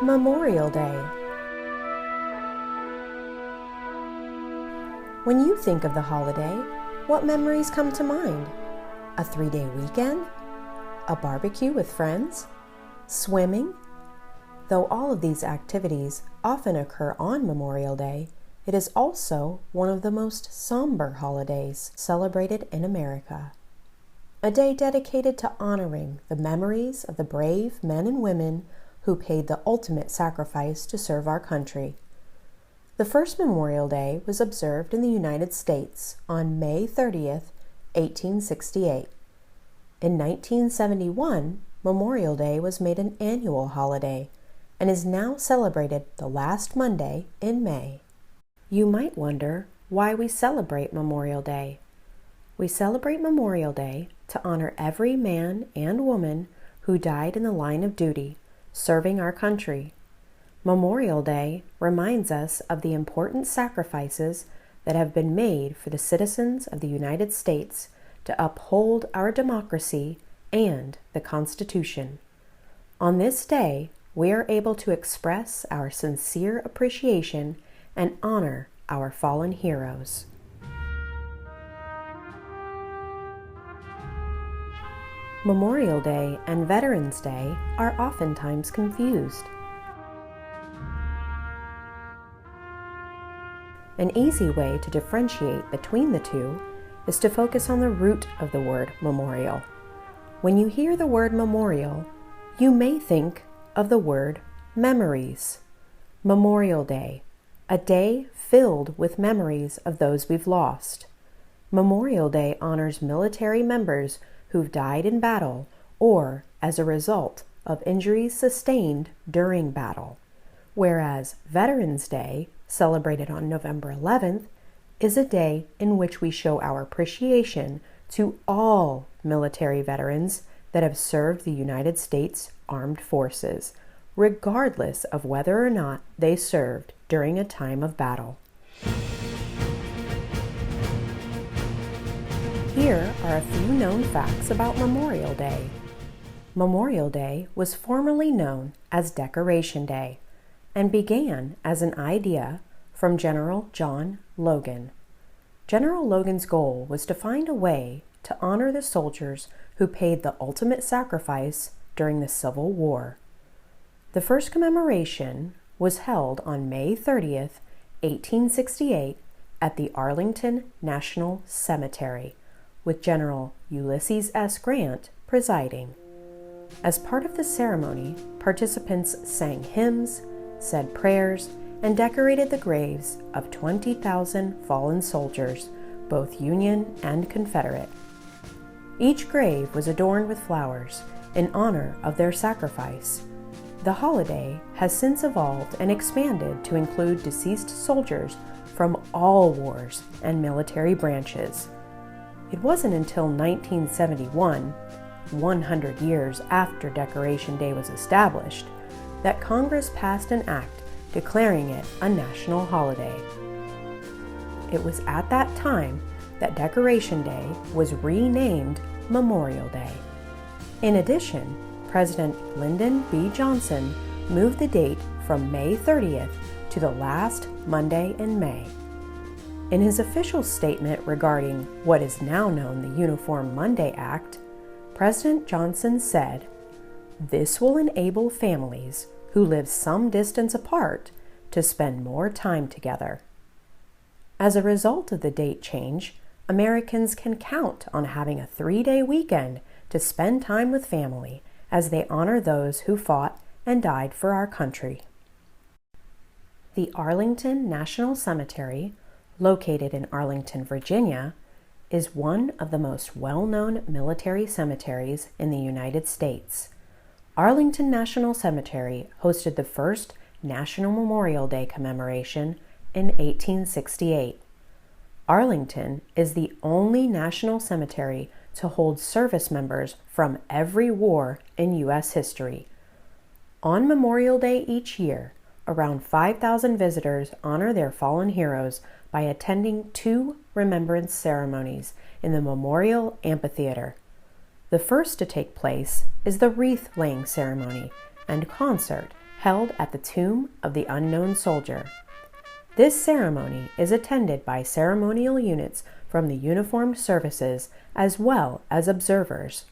Memorial Day. When you think of the holiday, what memories come to mind? A 3-day weekend? A barbecue with friends? Swimming? Though all of these activities often occur on Memorial Day, it is also one of the most somber holidays celebrated in America. A day dedicated to honoring the memories of the brave men and women who paid the ultimate sacrifice to serve our country. The first Memorial Day was observed in the United States on May 30th, 1868. In 1971, Memorial Day was made an annual holiday and is now celebrated the last Monday in May. You might wonder why we celebrate Memorial Day. We celebrate Memorial Day to honor every man and woman who died in the line of duty, serving our country. Memorial Day reminds us of the important sacrifices that have been made for the citizens of the United States to uphold our democracy and the Constitution. On this day, we are able to express our sincere appreciation and honor our fallen heroes. Memorial Day and Veterans Day are oftentimes confused. An easy way to differentiate between the two is to focus on the root of the word memorial. When you hear the word memorial, you may think of the word memories. Memorial Day, a day filled with memories of those we've lost. Memorial Day honors military members who've died in battle or as a result of injuries sustained during battle, whereas Veterans Day, celebrated on November 11th, is a day in which we show our appreciation to all military veterans that have served the United States Armed Forces, regardless of whether or not they served during a time of battle. Here are a few known facts about Memorial Day. Memorial Day was formerly known as Decoration Day and began as an idea from General John Logan. General Logan's goal was to find a way to honor the soldiers who paid the ultimate sacrifice during the Civil War. The first commemoration was held on May 30th, 1868 at the Arlington National Cemetery, with General Ulysses S. Grant presiding. As part of the ceremony, participants sang hymns, said prayers, and decorated the graves of 20,000 fallen soldiers, both Union and Confederate. Each grave was adorned with flowers in honor of their sacrifice. The holiday has since evolved and expanded to include deceased soldiers from all wars and military branches. It wasn't until 1971, 100 years after Decoration Day was established, that Congress passed an act declaring it a national holiday. It was at that time that Decoration Day was renamed Memorial Day. In addition, President Lyndon B. Johnson moved the date from May 30th to the last Monday in May. In his official statement regarding what is now known the Uniform Monday Act, President Johnson said, "This will enable families who live some distance apart to spend more time together." As a result of the date change, Americans can count on having a 3-day weekend to spend time with family as they honor those who fought and died for our country. The Arlington National Cemetery, located in Arlington, Virginia, is one of the most well-known military cemeteries in the United States. Arlington National Cemetery hosted the first National Memorial Day commemoration in 1868. Arlington is the only national cemetery to hold service members from every war in U.S. history. On Memorial Day each year, around 5,000 visitors honor their fallen heroes by attending 2 remembrance ceremonies in the Memorial Amphitheater. The first to take place is the wreath-laying ceremony and concert held at the tomb of the unknown soldier. This ceremony is attended by ceremonial units from the uniformed services as well as observers.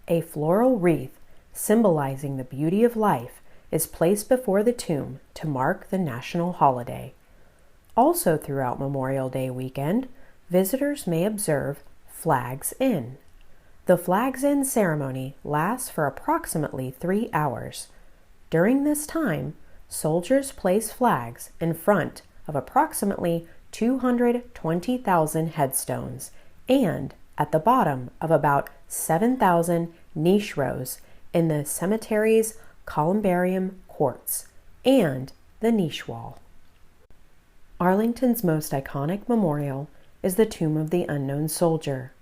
A floral wreath symbolizing the beauty of life is placed before the tomb to mark the national holiday. Also throughout Memorial Day weekend, visitors may observe Flags In. The Flags In ceremony lasts for approximately 3 hours. During this time, soldiers place flags in front of approximately 220,000 headstones and at the bottom of about 7,000 niche rows in the cemetery's columbarium courts and the niche wall. Arlington's most iconic memorial is the Tomb of the Unknown Soldier.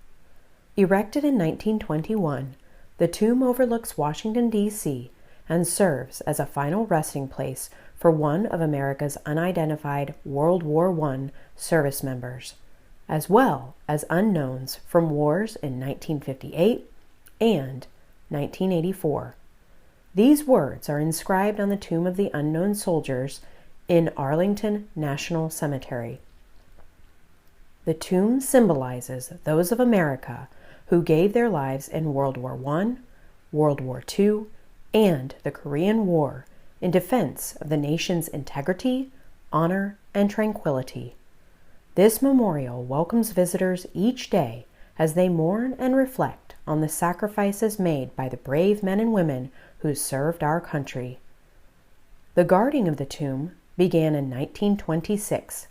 Erected in 1921, the tomb overlooks Washington, D.C., and serves as a final resting place for one of America's unidentified World War I service members, as well as unknowns from wars in 1958 and 1984. These words are inscribed on the Tomb of the Unknown Soldiers in Arlington National Cemetery. The tomb symbolizes those of America who gave their lives in World War I, World War II, and the Korean War in defense of the nation's integrity, honor, and tranquility. This memorial welcomes visitors each day as they mourn and reflect on the sacrifices made by the brave men and women who served our country. The guarding of the tomb began in 1926.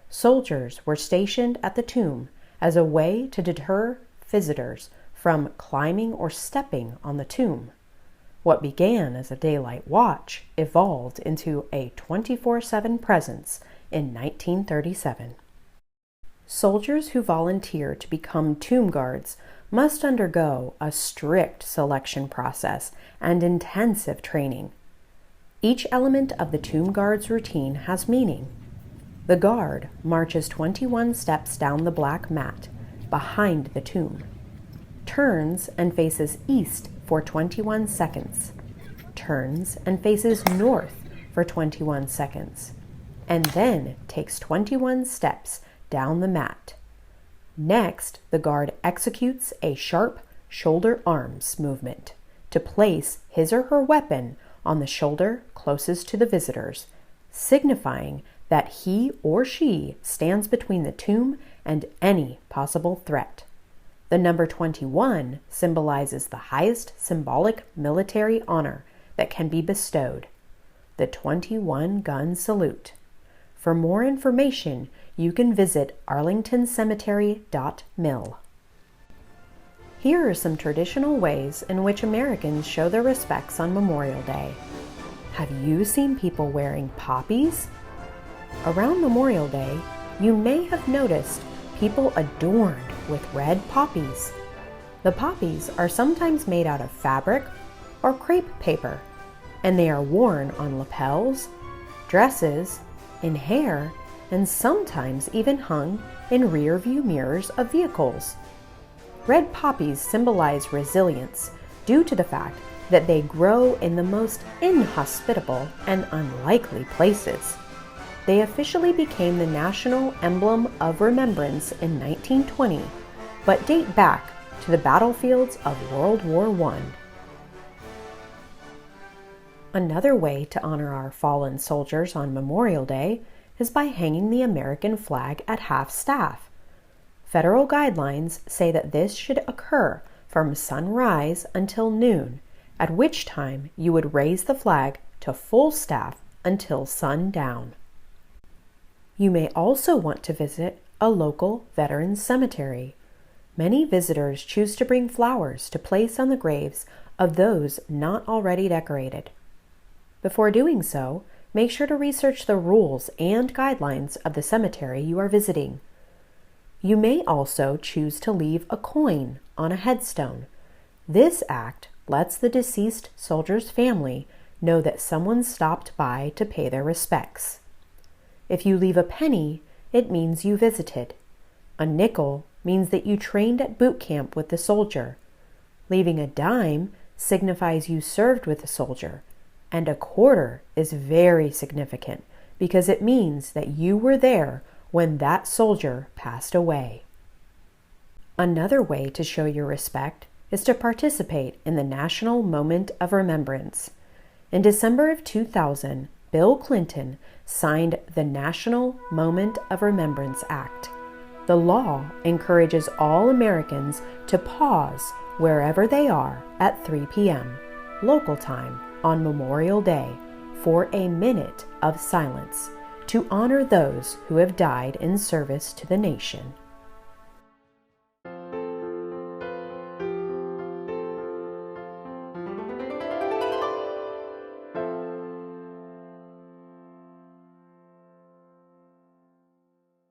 Soldiers were stationed at the tomb as a way to deter visitors from climbing or stepping on the tomb. What began as a daylight watch evolved into a 24/7 presence in 1937. Soldiers who volunteer to become tomb guards must undergo a strict selection process and intensive training. Each element of the tomb guard's routine has meaning. The guard marches 21 steps down the black mat behind the tomb, turns and faces east for 21 seconds, turns and faces north for 21 seconds, and then takes 21 steps down the mat. Next, the guard executes a sharp shoulder arms movement to place his or her weapon on the shoulder closest to the visitors, signifying that he or she stands between the tomb and any possible threat. The number 21 symbolizes the highest symbolic military honor that can be bestowed, the 21-gun salute. For more information, you can visit arlingtoncemetery.mil. Here are some traditional ways in which Americans show their respects on Memorial Day. Have you seen people wearing poppies? Around Memorial Day, you may have noticed people adorned with red poppies. The poppies are sometimes made out of fabric or crepe paper, and they are worn on lapels, dresses, in hair, and sometimes even hung in rear view mirrors of vehicles. Red poppies symbolize resilience due to the fact that they grow in the most inhospitable and unlikely places. They officially became the national emblem of remembrance in 1920, but date back to the battlefields of World War I. Another way to honor our fallen soldiers on Memorial Day is by hanging the American flag at half-staff. Federal guidelines say that this should occur from sunrise until noon, at which time you would raise the flag to full staff until sundown. You may also want to visit a local veterans cemetery. Many visitors choose to bring flowers to place on the graves of those not already decorated. Before doing so, make sure to research the rules and guidelines of the cemetery you are visiting. You may also choose to leave a coin on a headstone. This act lets the deceased soldier's family know that someone stopped by to pay their respects. If you leave a penny, it means you visited. A nickel means that you trained at boot camp with the soldier. Leaving a dime signifies you served with the soldier. and a quarter is very significant because it means that you were there when that soldier passed away. Another way to show your respect is to participate in the National Moment of Remembrance. In December of 2000, Bill Clinton signed the National Moment of Remembrance Act. The law encourages all Americans to pause wherever they are at 3 p.m. local time on Memorial Day for a minute of silence to honor those who have died in service to the nation.